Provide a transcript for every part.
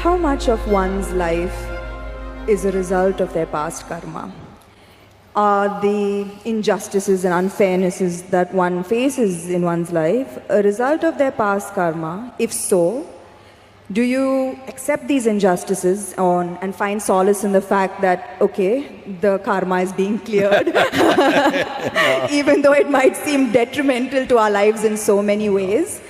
how much of one's life is a result of their past karma? Are the injustices and unfairnesses that one faces in one's life a result of their past karma? If so, do you accept these injustices and find solace in the fact that, okay, the karma is being cleared, even though it might seem detrimental to our lives in so many ways?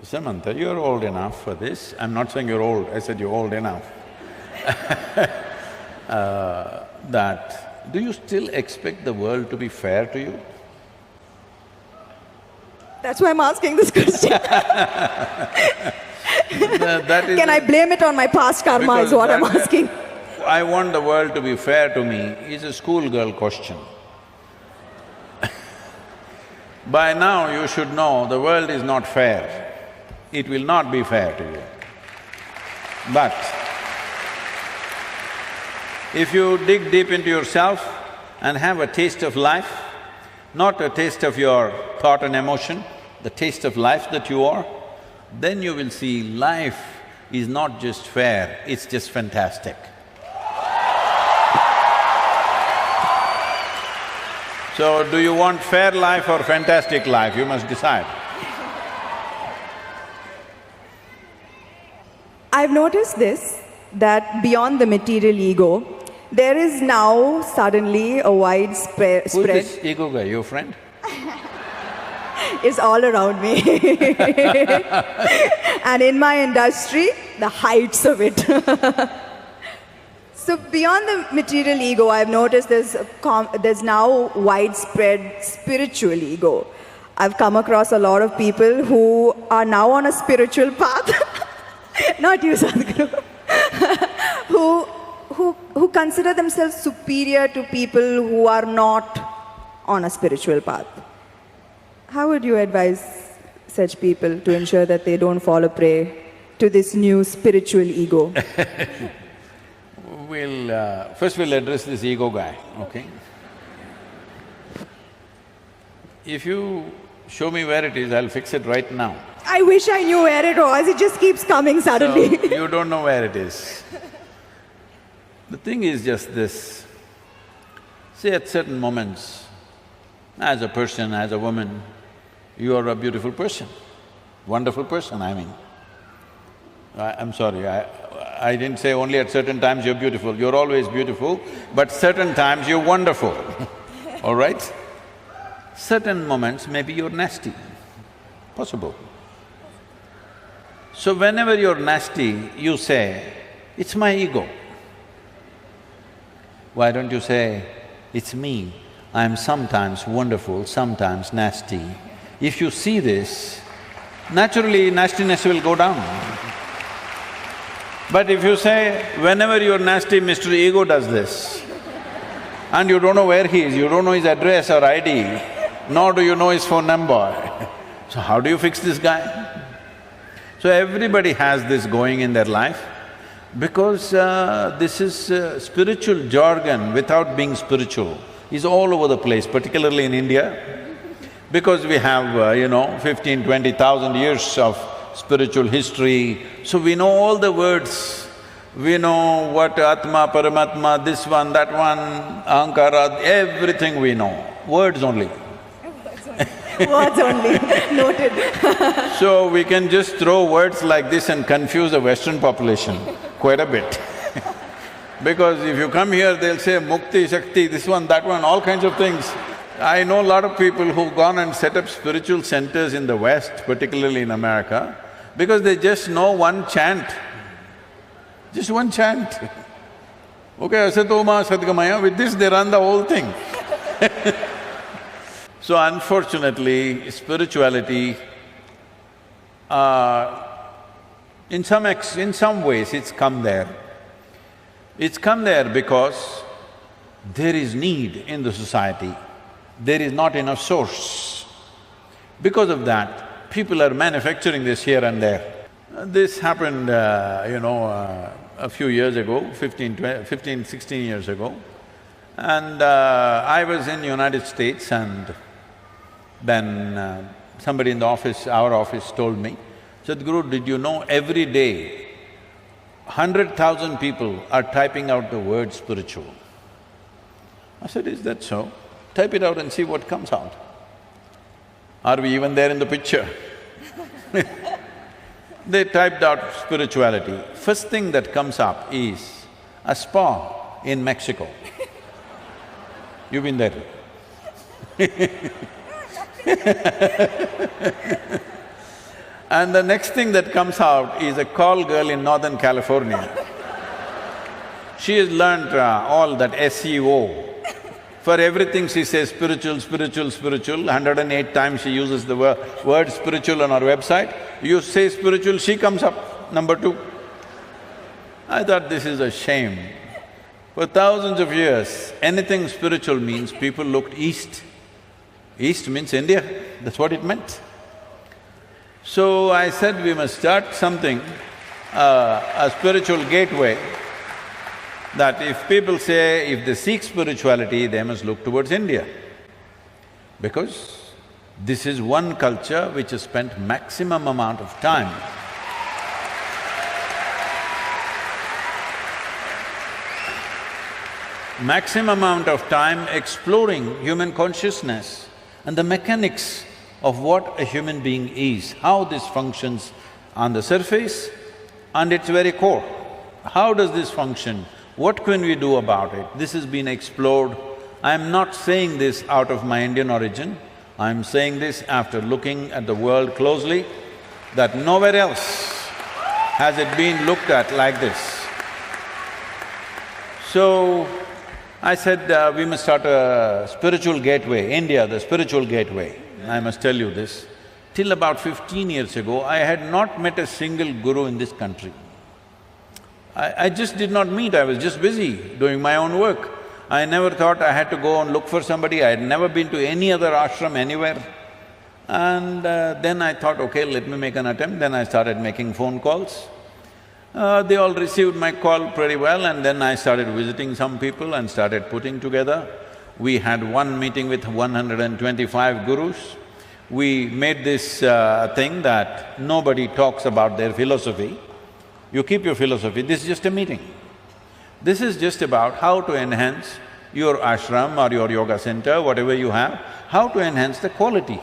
Samantha, you're old enough for this. I'm not saying you're old, I said you're old enough. Do you still expect the world to be fair to you? That's why I'm asking this question. Can I blame it on my past karma is what I'm asking. I want the world to be fair to me is a schoolgirl question. By now you should know the world is not fair. It will not be fair to you. But if you dig deep into yourself and have a taste of life, not a taste of your thought and emotion, the taste of life that you are, then you will see life is not just fair, it's just fantastic. So, do you want fair life or fantastic life? You must decide. I've noticed this, that beyond the material ego, there is now suddenly a widespread… Who's this ego guy, your friend? Is all around me. And in my industry, the heights of it. So beyond the material ego, I've noticed there's now widespread spiritual ego. I've come across a lot of people who are now on a spiritual path, not you, Sadhguru, who consider themselves superior to people who are not on a spiritual path. How would you advise such people to ensure that they don't fall a prey to this new spiritual ego? First we'll address this ego guy, okay? If you show me where it is, I'll fix it right now. I wish I knew where it was, it just keeps coming suddenly. So, you don't know where it is. The thing is just this, say at certain moments, as a person, as a woman, you are a beautiful person, wonderful person, I mean. I'm sorry, I didn't say only at certain times you're beautiful, you're always beautiful, but certain times you're wonderful, all right? Certain moments maybe you're nasty, possible. So whenever you're nasty, you say, it's my ego. Why don't you say, it's me, I'm sometimes wonderful, sometimes nasty. If you see this, naturally nastiness will go down. But if you say, whenever you're nasty, Mr. Ego does this, and you don't know where he is, you don't know his address or ID, nor do you know his phone number, so how do you fix this guy? So everybody has this going in their life, because this is spiritual jargon without being spiritual is all over the place, particularly in India. Because we have, 15, 20,000 years of spiritual history, so we know all the words. We know what Atma, Paramatma, this one, that one, Ahankara, everything we know, words only. Words only, noted. So we can just throw words like this and confuse the Western population quite a bit. Because if you come here, they'll say Mukti, Shakti, this one, that one, all kinds of things. I know a lot of people who've gone and set up spiritual centers in the West, particularly in America, because they just know one chant, just one chant. Okay, Asatoma Sadgamaya, with this they run the whole thing. So unfortunately, spirituality, in some ways it's come there. It's come there because there is need in the society, there is not enough source. Because of that, people are manufacturing this here and there. This happened, a few years ago, 16 years ago. And I was in United States, and then somebody in the office, our office, told me, Sadhguru, did you know every day 100,000 people are typing out the word spiritual? I said, is that so? Type it out and see what comes out. Are we even there in the picture? They typed out spirituality. First thing that comes up is a spa in Mexico. You've been there. And the next thing that comes out is a call girl in Northern California. She has learned all that SEO. For everything she says spiritual, spiritual, spiritual. 108 times she uses the word spiritual on our website. You say spiritual, she comes up, number 2. I thought this is a shame. For thousands of years, anything spiritual means people looked east. East means India, that's what it meant. So I said we must start something, a spiritual gateway, that if people say if they seek spirituality, they must look towards India. Because this is one culture which has spent maximum amount of time exploring human consciousness and the mechanics of what a human being is, how this functions on the surface and its very core. How does this function? What can we do about it? This has been explored. I'm not saying this out of my Indian origin, I'm saying this after looking at the world closely, that nowhere else has it been looked at like this. So, I said, we must start a spiritual gateway, India, the spiritual gateway. I must tell you this, till about 15 years ago, I had not met a single guru in this country. I just did not meet, I was just busy doing my own work. I never thought I had to go and look for somebody, I had never been to any other ashram anywhere. And then I thought, okay, let me make an attempt, then I started making phone calls. They all received my call pretty well, and then I started visiting some people and started putting together. We had one meeting with 125 gurus. We made this thing that nobody talks about their philosophy. You keep your philosophy, this is just a meeting. This is just about how to enhance your ashram or your yoga center, whatever you have, how to enhance the quality.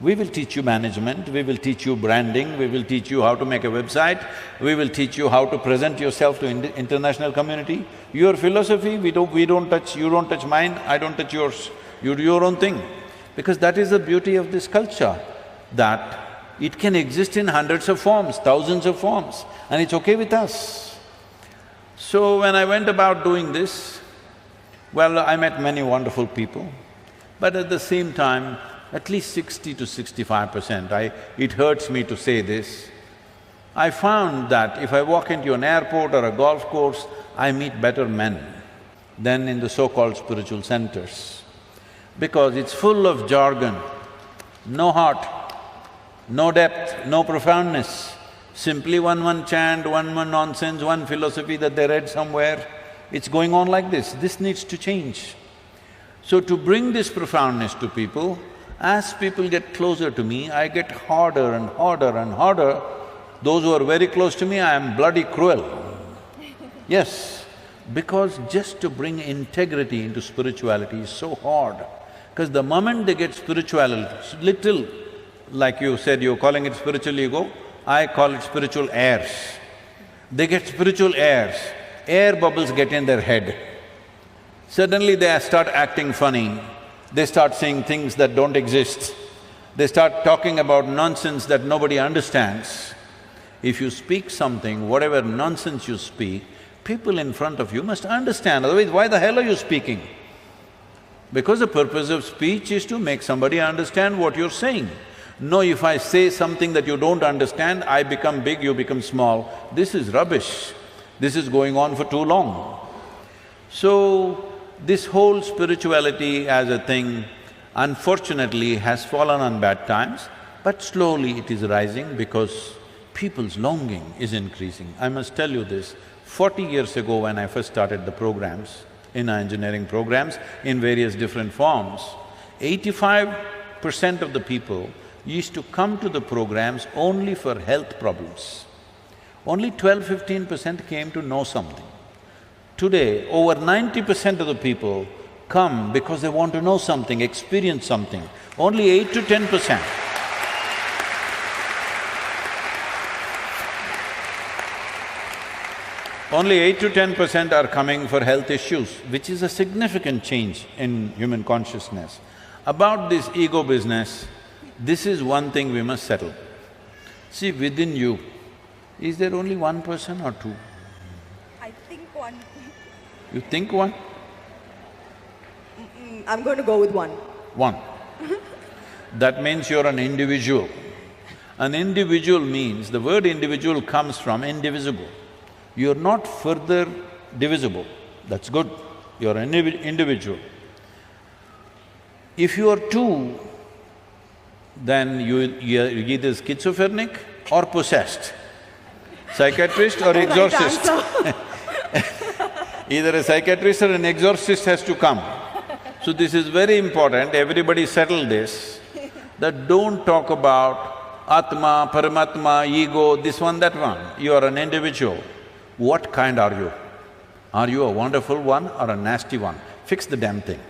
We will teach you management, we will teach you branding, we will teach you how to make a website, we will teach you how to present yourself to international community. Your philosophy, we don't touch, you don't touch mine, I don't touch yours. You do your own thing. Because that is the beauty of this culture, that it can exist in hundreds of forms, thousands of forms, and it's okay with us. So when I went about doing this, well, I met many wonderful people, but at the same time, at least 60 to 65%, it hurts me to say this, I found that if I walk into an airport or a golf course, I meet better men than in the so-called spiritual centers. Because it's full of jargon, no heart, no depth, no profoundness, simply one chant, one nonsense, one philosophy that they read somewhere. It's going on like this. This needs to change. So to bring this profoundness to people, as people get closer to me, I get harder and harder and harder. Those who are very close to me, I am bloody cruel. Yes, because just to bring integrity into spirituality is so hard. Because the moment they get spiritual, little, like you said, you're calling it spiritual ego, I call it spiritual airs. They get spiritual airs, air bubbles get in their head. Suddenly they start acting funny, they start saying things that don't exist, they start talking about nonsense that nobody understands. If you speak something, whatever nonsense you speak, people in front of you must understand, otherwise why the hell are you speaking? Because the purpose of speech is to make somebody understand what you're saying. No, if I say something that you don't understand, I become big, you become small. This is rubbish. This is going on for too long. So, this whole spirituality as a thing, unfortunately, has fallen on bad times, but slowly it is rising because people's longing is increasing. I must tell you this, 40 years ago when I first started the programs, inner engineering programs in various different forms, 85% of the people used to come to the programs only for health problems. Only 12–15% came to know something. Today, over 90% of the people come because they want to know something, experience something. Only 8 to 10%. Only 8 to 10% are coming for health issues, which is a significant change in human consciousness. About this ego business, this is one thing we must settle. See, within you, is there only one person or two? I think one. You think one? I'm going to go with one. One. That means you're an individual. An individual means, the word individual comes from indivisible. You're not further divisible, that's good, you're an individual. If you are two, then you're either schizophrenic or possessed, psychiatrist or exorcist. Either a psychiatrist or an exorcist has to come. So this is very important, everybody settle this, that don't talk about Atma, Paramatma, ego, this one, that one. You are an individual. What kind are you? Are you a wonderful one or a nasty one? Fix the damn thing.